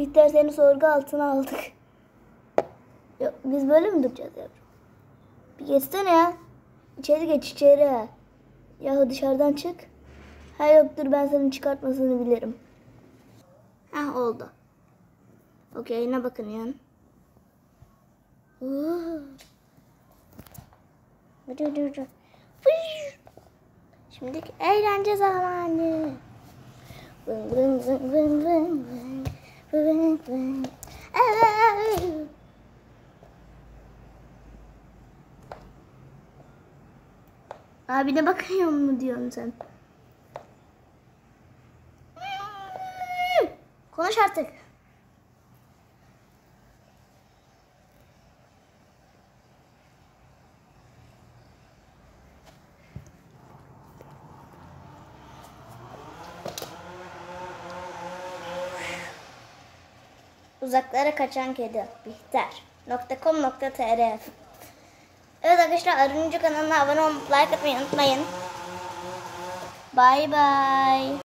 Bihter seni sorgu altına aldık. Ya, biz böyle mi duracağız yavrum? Bir geçsene ya. İçeri geç içeri. Yahu dışarıdan çık. Ha yok dur ben senin çıkartmasını bilirim. Hah oldu. Okey ne bakınıyorsun? Şimdi eğlence zamanı. Abi ne bakıyor mu diyorsun sen? Konuş artık. Uzaklara kaçan kedi. Bihter.com.tr. Evet arkadaşlar Aruncu kanalına abone olmayı, like atmayı unutmayın. Bye bye.